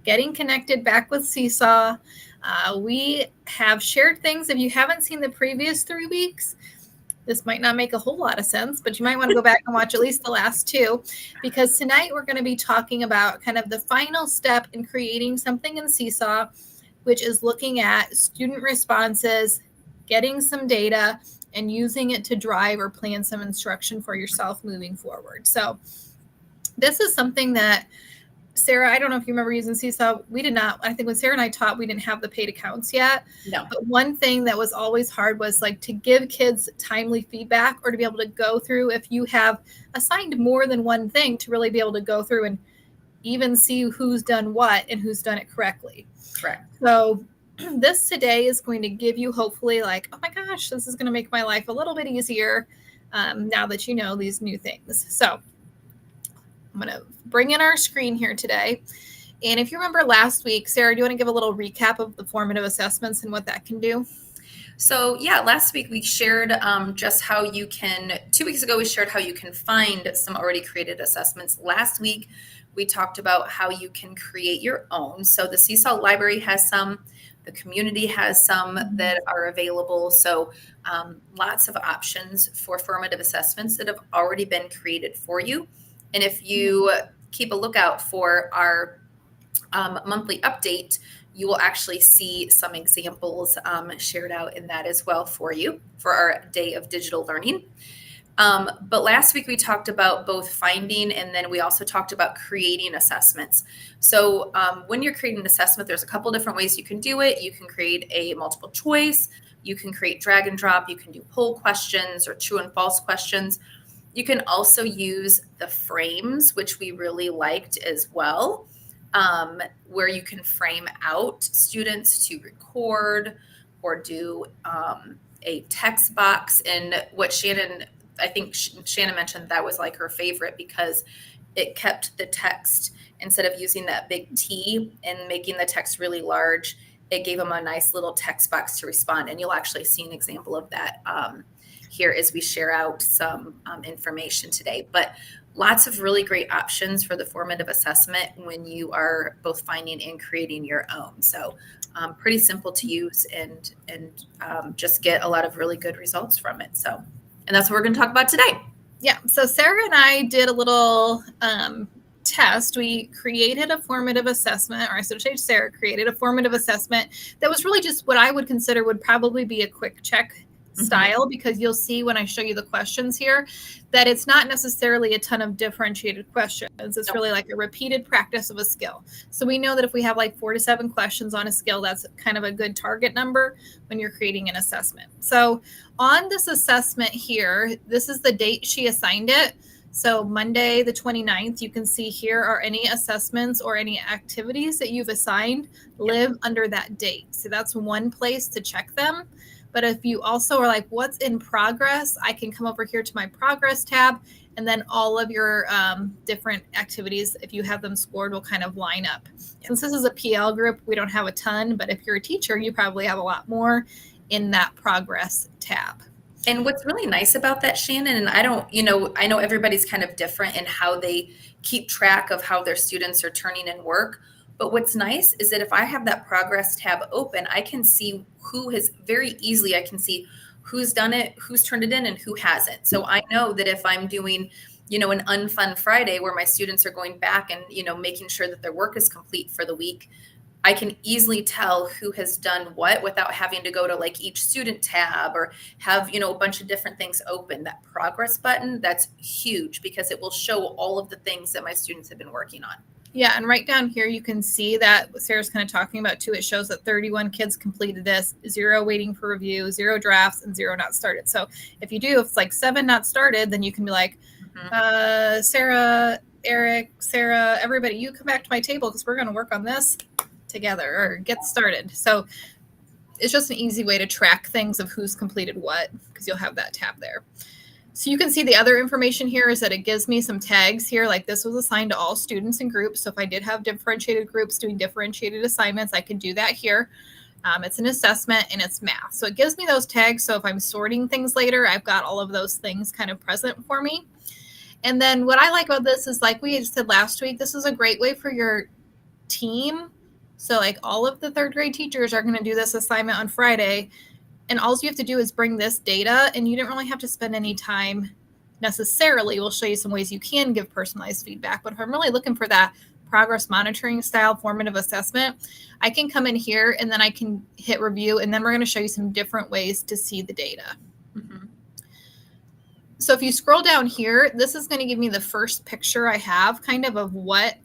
Getting connected back with Seesaw. We have shared things. If you haven't seen the previous 3 weeks, this might not make a whole lot of sense, but you might want to go back and watch at least the last 2, because tonight we're going to be talking about kind of the final step in creating something in Seesaw, which is looking at student responses, getting some data, and using it to drive or plan some instruction for yourself moving forward. So this is something that Sarah, I don't know if you remember using Seesaw. We did not. I think when Sarah and I taught, we didn't have the paid accounts yet. No. But one thing that was always hard was like to give kids timely feedback, or to be able to go through, if you have assigned more than one thing, to really be able to go through and even see who's done what and who's done it correctly. Correct. So this today is going to give you hopefully like, oh my gosh, this is going to make my life a little bit easier now that you know these new things. So I'm going to bring in our screen here today. And if you remember last week, Sarah, do you want to give a little recap of the formative assessments and what that can do? So yeah, last week we shared just how you can, 2 weeks ago we shared how you can find some already created assessments. Last week we talked about how you can create your own. So the Seesaw library has some, the community has some that are available. So lots of options for formative assessments that have already been created for you. And if you keep a lookout for our monthly update, you will actually see some examples shared out in that as well for you for our day of digital learning. But last week we talked about both finding, and then we also talked about creating assessments. So when you're creating an assessment, there's a couple different ways you can do it. You can create a multiple choice. You can create drag and drop. You can do poll questions or true and false questions. You can also use the frames, which we really liked as well, where you can frame out students to record or do a text box. And what Shannon, I think Shannon mentioned that was like her favorite, because it kept the text, instead of using that big T and making the text really large, it gave them a nice little text box to respond. And you'll actually see an example of that here as we share out some information today. But lots of really great options for the formative assessment when you are both finding and creating your own. So pretty simple to use, and just get a lot of really good results from it. So, and that's what we're going to talk about today. Yeah. So Sarah and I did a little test. We created a formative assessment, or I should say Sarah created a formative assessment that was really just what I would consider would probably be a quick check style, because you'll see when I show you the questions here that it's not necessarily a ton of differentiated questions. It's really like a repeated practice of a skill. So we know that if we have like 4 to 7 questions on a skill, that's kind of a good target number when you're creating an assessment. So on this assessment here, this is the date she assigned it. So Monday, the 29th, you can see here are any assessments or any activities that you've assigned live under that date. So that's one place to check them. But if you also are like, what's in progress, I can come over here to my progress tab, and then all of your different activities, if you have them scored, will kind of line up. Since this is a PL group, we don't have a ton, but if you're a teacher, you probably have a lot more in that progress tab. And what's really nice about that, Shannon, and I know everybody's kind of different in how they keep track of how their students are turning in work. But what's nice is that if I have that progress tab open, I can see who has very easily, I can see who's done it, who's turned it in, and who hasn't. So I know that if I'm doing, an Unfun Friday where my students are going back and, making sure that their work is complete for the week, I can easily tell who has done what without having to go to like each student tab or have, a bunch of different things open. That progress button, that's huge, because it will show all of the things that my students have been working on. Yeah, and right down here, you can see that what Sarah's kind of talking about too. It shows that 31 kids completed this, 0 waiting for review, 0 drafts, and 0 not started. So if it's like 7 not started, then you can be like, Sarah, Eric, Sarah, everybody, you come back to my table because we're going to work on this together or get started. So it's just an easy way to track things of who's completed what, because you'll have that tab there. So you can see the other information here is that it gives me some tags here, like this was assigned to all students and groups. So if I did have differentiated groups doing differentiated assignments, I can do that here. It's an assessment and it's math. So it gives me those tags. So if I'm sorting things later, I've got all of those things kind of present for me. And then what I like about this is, like we said last week, this is a great way for your team. So like all of the third grade teachers are going to do this assignment on Friday. And all you have to do is bring this data, and you don't really have to spend any time necessarily. We'll show you some ways you can give personalized feedback. But if I'm really looking for that progress monitoring style formative assessment, I can come in here and then I can hit review, and then we're going to show you some different ways to see the data. Mm-hmm. So if you scroll down here, this is going to give me the first picture I have kind of what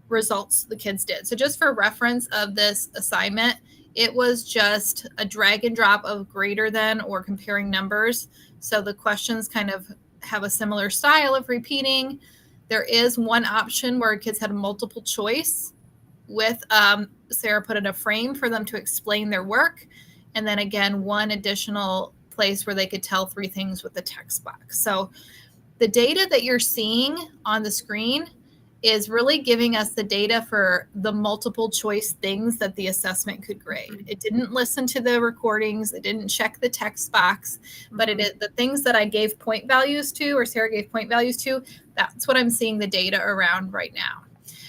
results the kids did. So just for reference of this assignment, it was just a drag and drop of greater than or comparing numbers. So the questions kind of have a similar style of repeating. There is one option where kids had multiple choice with Sarah put in a frame for them to explain their work. And then again, one additional place where they could tell 3 things with the text box. So the data that you're seeing on the screen is really giving us the data for the multiple choice things that the assessment could grade. It didn't listen to the recordings. It didn't check the text box, but it is the things that I gave point values to, or Sarah gave point values to. That's what I'm seeing the data around right now.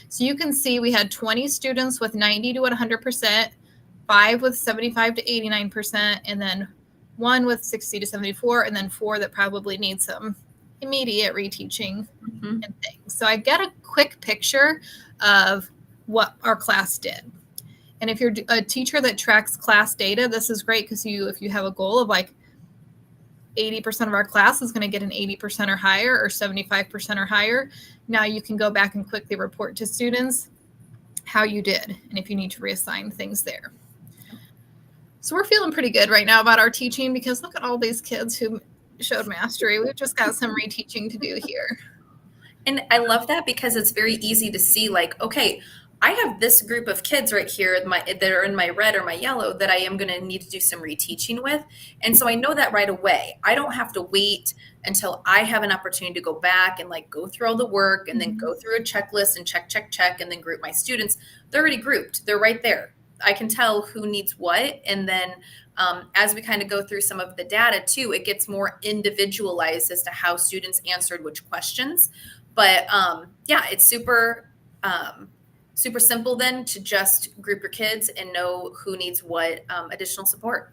So you can see we had 20 students with 90 to 100%, 5 with 75 to 89%, and then 1 with 60 to 74, and then 4 that probably need some immediate reteaching and things. So I get a quick picture of what our class did. And if you're a teacher that tracks class data, this is great because if you have a goal of like 80% of our class is going to get an 80% or higher or 75% or higher, now you can go back and quickly report to students how you did and if you need to reassign things there. So we're feeling pretty good right now about our teaching because look at all these kids who showed mastery. We've just got some reteaching to do here. And I love that because it's very easy to see like, okay, I have this group of kids right here that are in my red or my yellow that I am going to need to do some reteaching with. And so I know that right away. I don't have to wait until I have an opportunity to go back and like go through all the work and then go through a checklist and check, and then group my students. They're already grouped. They're right there. I can tell who needs what. And then as we kind of go through some of the data too, it gets more individualized as to how students answered which questions. But yeah, it's super simple then to just group your kids and know who needs what additional support.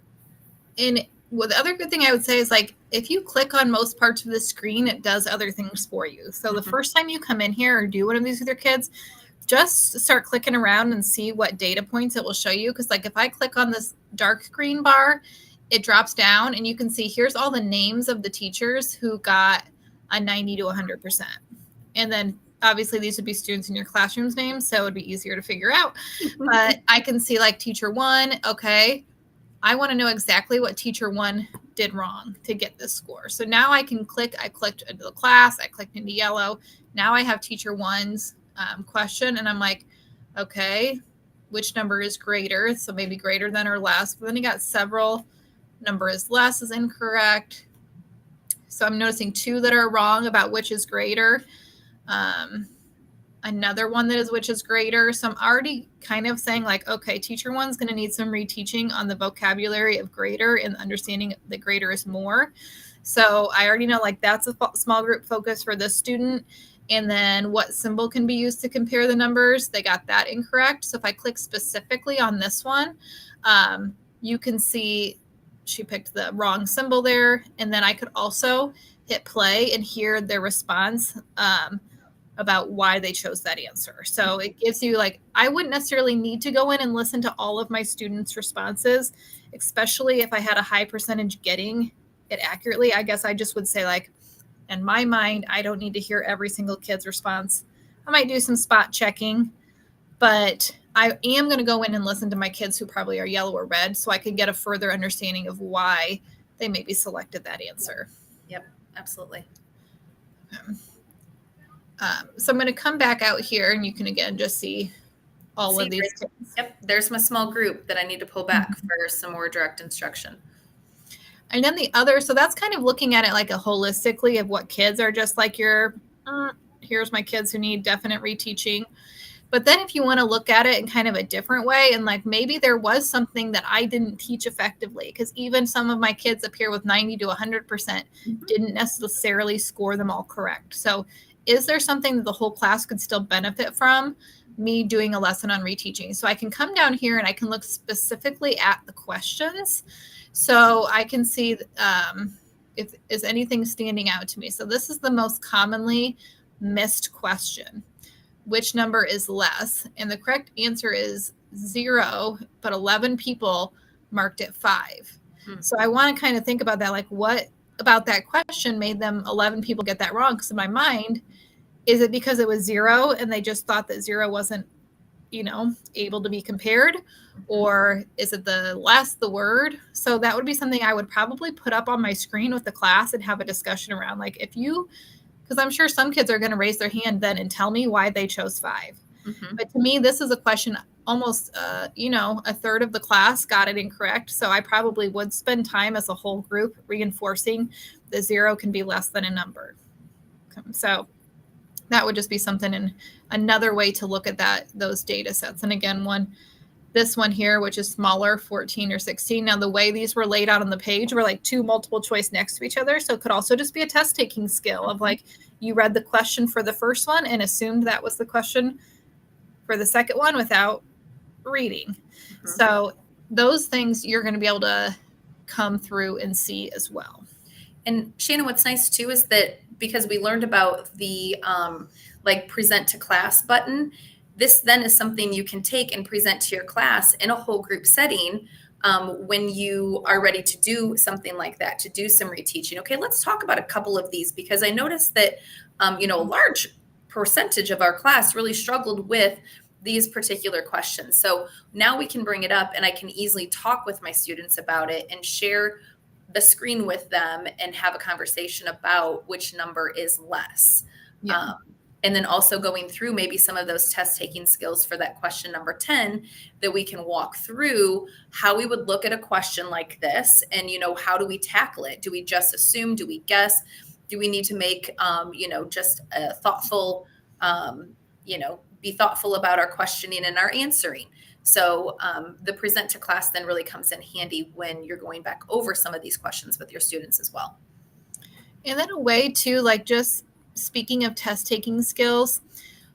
And the other good thing I would say is like, if you click on most parts of the screen, it does other things for you. So the first time you come in here or do one of these with your kids, just start clicking around and see what data points it will show you. Because like if I click on this dark green bar, it drops down and you can see here's all the names of the teachers who got a 90 to 100%. And then obviously these would be students in your classroom's names, so it would be easier to figure out. But I can see like teacher 1, okay, I want to know exactly what teacher 1 did wrong to get this score. So now I can click, I clicked into the class, I clicked into yellow. Now I have teacher 1's question, and I'm like, okay, which number is greater? So maybe greater than or less. But then you got several. Number is less is incorrect. So I'm noticing 2 that are wrong about which is greater. Another one that is which is greater. So I'm already kind of saying like, okay, teacher 1's going to need some reteaching on the vocabulary of greater and understanding that greater is more. So I already know like that's a small group focus for this student. And then what symbol can be used to compare the numbers? They got that incorrect. So if I click specifically on this one, you can see she picked the wrong symbol there. And then I could also hit play and hear their response about why they chose that answer. So it gives you like, I wouldn't necessarily need to go in and listen to all of my students' responses, especially if I had a high percentage getting it accurately. I guess I just would say like, in my mind, I don't need to hear every single kid's response. I might do some spot checking, but I am going to go in and listen to my kids who probably are yellow or red so I can get a further understanding of why they maybe selected that answer. Yep, absolutely. So I'm going to come back out here and you can again just see all of these kids. Yep, there's my small group that I need to pull back for some more direct instruction. And then the other, so that's kind of looking at it like a holistically of what kids are just like here's my kids who need definite reteaching. But then if you want to look at it in kind of a different way and like maybe there was something that I didn't teach effectively because even some of my kids up here with 90 to 100% didn't necessarily score them all correct. So is there something that the whole class could still benefit from? me doing a lesson on reteaching. So I can come down here and I can look specifically at the questions. So I can see if is anything standing out to me. So this is the most commonly missed question. Which number is less? And the correct answer is 0, but 11 people marked it 5. So I want to kind of think about that, like what about that question made them 11 people get that wrong? Because in my mind, is it because it was 0 and they just thought that 0 wasn't, able to be compared? Or is it the less the word? So that would be something I would probably put up on my screen with the class and have a discussion around. Like because I'm sure some kids are going to raise their hand then and tell me why they chose 5. But to me, this is a question almost, a third of the class got it incorrect. So I probably would spend time as a whole group reinforcing the 0 can be less than a number. So that would just be something, and another way to look at those data sets. And again, this one here, which is smaller, 14 or 16. Now, the way these were laid out on the page were like 2 multiple choice next to each other. So it could also just be a test taking skill of like you read the question for the first one and assumed that was the question for the second one without reading. So those things you're going to be able to come through and see as well. And Shannon, what's nice too is that because we learned about the present to class button, this then is something you can take and present to your class in a whole group setting when you are ready to do something like that, to do some reteaching. Okay, let's talk about a couple of these, because I noticed that, a large percentage of our class really struggled with these particular questions. So now we can bring it up and I can easily talk with my students about it and share the screen with them and have a conversation about which number is less. Yeah. And then also going through maybe some of those test taking skills for that question number 10, that we can walk through how we would look at a question like this and, how do we tackle it? Do we just assume? Do we guess? Do we need to make, just a thoughtful, be thoughtful about our questioning and our answering? So the present to class then really comes in handy when you're going back over some of these questions with your students as well. And then a way to, like, just speaking of test taking skills,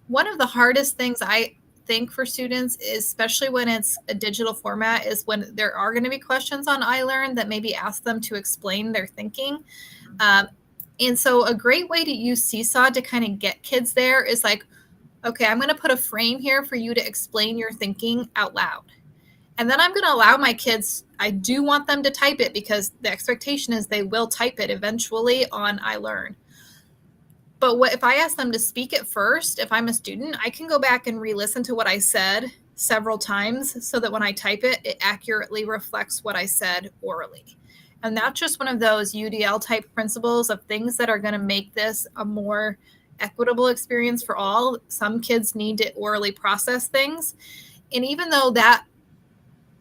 one of the hardest things I think for students, especially when it's a digital format, is when there are going to be questions on iLearn that maybe ask them to explain their thinking. And so a great way to use Seesaw to kind of get kids there is like, okay, I'm going to put a frame here for you to explain your thinking out loud. And then I'm going to allow my kids, I do want them to type it because the expectation is they will type it eventually on iLearn. But what if I ask them to speak it first? If I'm a student, I can go back and re-listen to what I said several times so that when I type it, it accurately reflects what I said orally. And that's just one of those UDL type principles of things that are going to make this a more equitable experience for all. Some kids need to orally process things. And even though that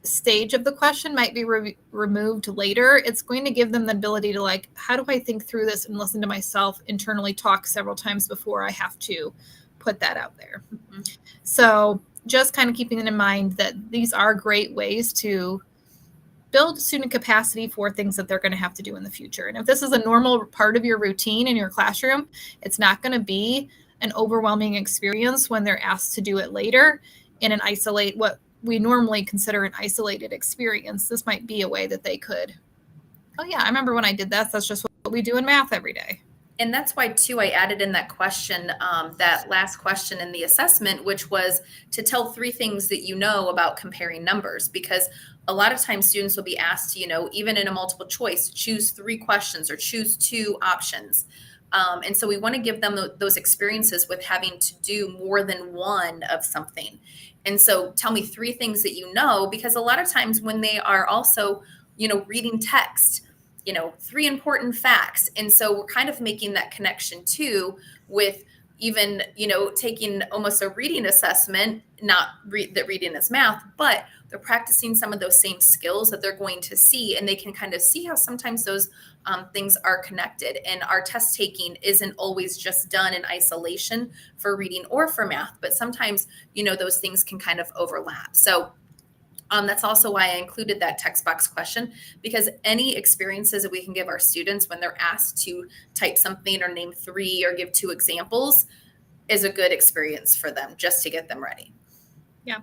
stage of the question might be removed later, it's going to give them the ability to, like, how do I think through this and listen to myself internally talk several times before I have to put that out there. So just kind of keeping in mind that these are great ways to build student capacity for things that they're going to have to do in the future. And if this is a normal part of your routine in your classroom, it's not going to be an overwhelming experience when they're asked to do it later in what we normally consider an isolated experience. This might be a way that they could, oh yeah, I remember when I did that. That's just what we do in math every day. And that's why, too, I added in that question, that last question in the assessment, which was to tell 3 things that you know about comparing numbers. Because a lot of times students will be asked to, even in a multiple choice, choose 3 questions or choose 2 options. And so we want to give them those experiences with having to do more than one of something. And so tell me 3 things that you know, because a lot of times when they are also, reading text, 3 important facts. And so we're kind of making that connection too with even, taking almost a reading assessment, not that reading is math, but they're practicing some of those same skills that they're going to see, and they can kind of see how sometimes those things are connected. And our test taking isn't always just done in isolation for reading or for math, but sometimes, those things can kind of overlap. So that's also why I included that text box question, because any experiences that we can give our students when they're asked to type something or name 3 or give 2 examples, is a good experience for them just to get them ready. Yeah.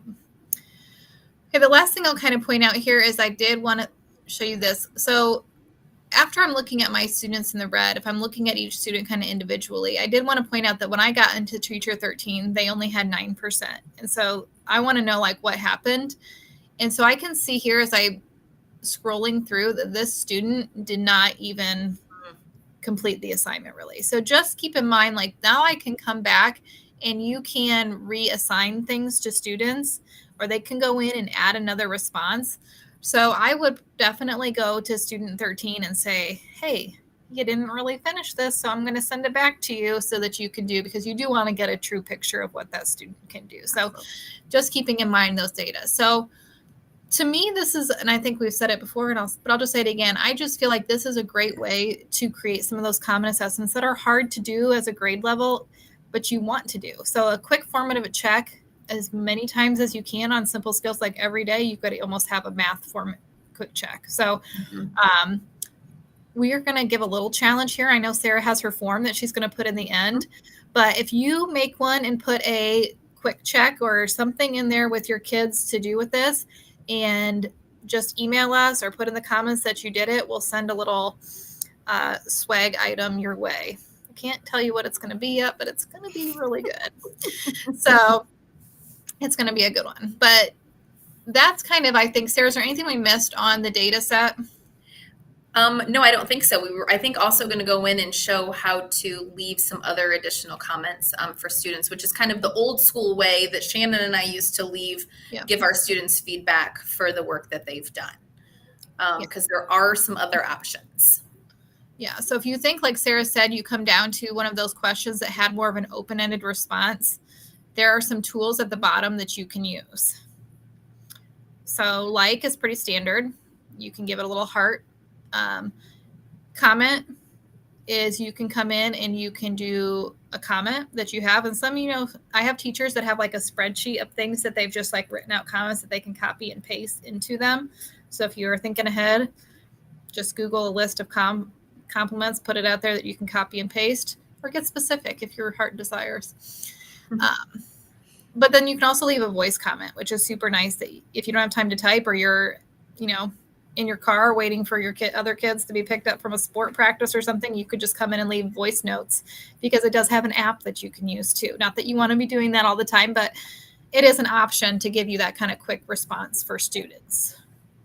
Okay, the last thing I'll kind of point out here is I did want to show you this. So after I'm looking at my students in the red, if I'm looking at each student kind of individually, I did want to point out that when I got into Teacher 13, they only had 9%. And so I want to know like what happened. And so I can see here as I scrolling through that this student did not even complete the assignment really. So just keep in mind, like now I can come back and you can reassign things to students, or they can go in and add another response. So I would definitely go to student 13 and say, hey, you didn't really finish this, so I'm going to send it back to you so that you can do, because you do want to get a true picture of what that student can do. So just keeping in mind those data. So to me, this is, and I think we've said it before, but I'll just say it again. I just feel like this is a great way to create some of those common assessments that are hard to do as a grade level, but you want to do. So a quick formative check as many times as you can on simple skills, like every day, you could almost have a math form quick check. So we are going to give a little challenge here. I know Sarah has her form that she's going to put in the end, but if you make one and put a quick check or something in there with your kids to do with this, and just email us or put in the comments that you did it, we'll send a little swag item your way. I can't tell you what it's going to be yet, but it's going to be really good. So it's going to be a good one. But that's kind of, I think, Sarah, is there anything we missed on the data set? No, I don't think so. We were, I think, also going to go in and show how to leave some other additional comments for students, which is kind of the old school way that Shannon and I used to give our students feedback for the work that they've done. Because there are some other options. Yeah. So if you think, like Sarah said, you come down to one of those questions that had more of an open-ended response, there are some tools at the bottom that you can use. So like is pretty standard. You can give it a little heart. Comment is you can come in and you can do a comment that you have. And some, I have teachers that have like a spreadsheet of things that they've just like written out comments that they can copy and paste into them. So if you're thinking ahead, just Google a list of compliments, put it out there that you can copy and paste, or get specific if your heart desires. But then you can also leave a voice comment, which is super nice, that if you don't have time to type, or you're, in your car waiting for your other kids to be picked up from a sport practice or something, you could just come in and leave voice notes, because it does have an app that you can use too. Not that you want to be doing that all the time, but it is an option to give you that kind of quick response for students.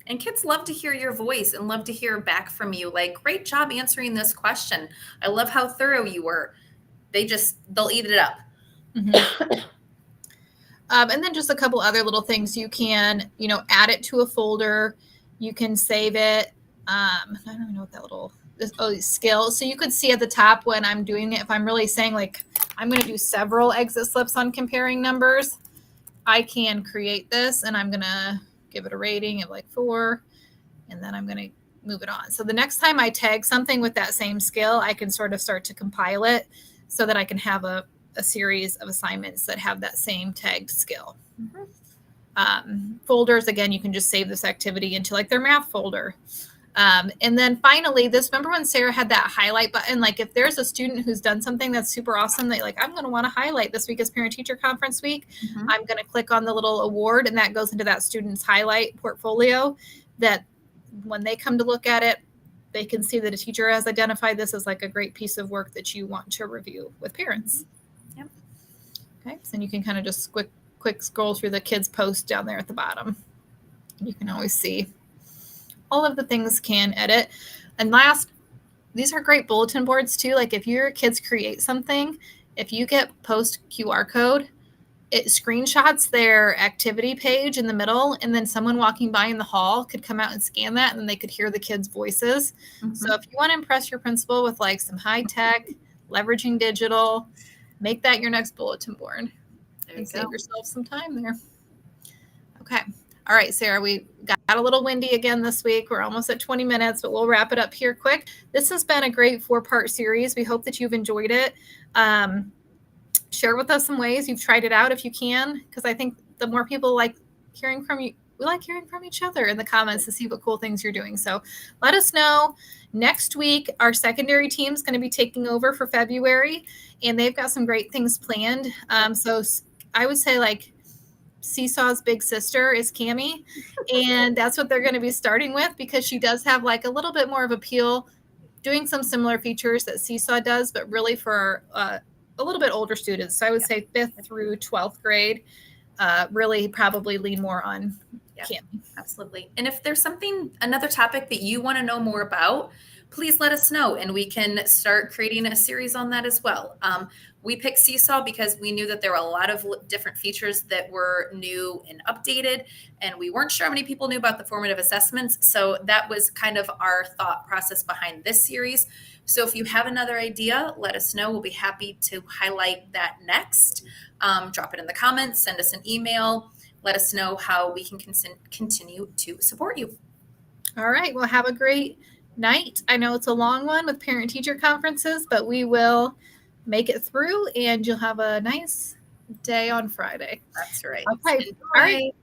And kids love to hear your voice and love to hear back from you. Like, great job answering this question. I love how thorough you were. They'll eat it up. Mm-hmm. And then just a couple other little things. You can, add it to a folder. You can save it. I don't even know what that little skill. So you could see at the top when I'm doing it, if I'm really saying like, I'm going to do several exit slips on comparing numbers, I can create this and I'm going to give it a rating of like 4, and then I'm going to move it on. So the next time I tag something with that same skill, I can sort of start to compile it so that I can have a series of assignments that have that same tagged skill. Mm-hmm. Folders, again, you can just save this activity into like their math folder. And then finally, remember when Sarah had that highlight button? Like if there's a student who's done something that's super awesome that like, I'm going to want to highlight this week as parent-teacher conference week, I'm going to click on the little award, and that goes into that student's highlight portfolio, that when they come to look at it, they can see that a teacher has identified this as like a great piece of work that you want to review with parents. Yep. Okay. So then you can kind of just quick scroll through the kids' post down there at the bottom. You can always see all of the things can edit. And last, these are great bulletin boards too. Like if your kids create something, if you get post QR code, it screenshots their activity page in the middle, and then someone walking by in the hall could come out and scan that, and then they could hear the kids' voices. Mm-hmm. So if you want to impress your principal with like some high tech, leveraging digital, make that your next bulletin board. And save yourself some time there. Okay. All right, Sarah, we got a little windy again this week. We're almost at 20 minutes, but we'll wrap it up here quick. This has been a great 4-part series. We hope that you've enjoyed it. Share with us some ways you've tried it out if you can, because I think the more people like hearing from you, we like hearing from each other in the comments to see what cool things you're doing. So let us know. Next week, our secondary team is going to be taking over for February, and they've got some great things planned. So I would say like Seesaw's big sister is Cammie, and that's what they're going to be starting with because she does have like a little bit more of appeal, doing some similar features that Seesaw does, but really for a little bit older students. So I would say 5th through 12th grade, really probably lean more on Cammie. Absolutely. And if there's another topic that you want to know more about, please let us know and we can start creating a series on that as well. We picked Seesaw because we knew that there were a lot of different features that were new and updated, and we weren't sure how many people knew about the formative assessments. So that was kind of our thought process behind this series. So if you have another idea, let us know. We'll be happy to highlight that next. Drop it in the comments, send us an email. Let us know how we can continue to support you. All right. Well, have a great night. I know it's a long one with parent-teacher conferences, but we will make it through, and you'll have a nice day on Friday. That's right. Okay. All right.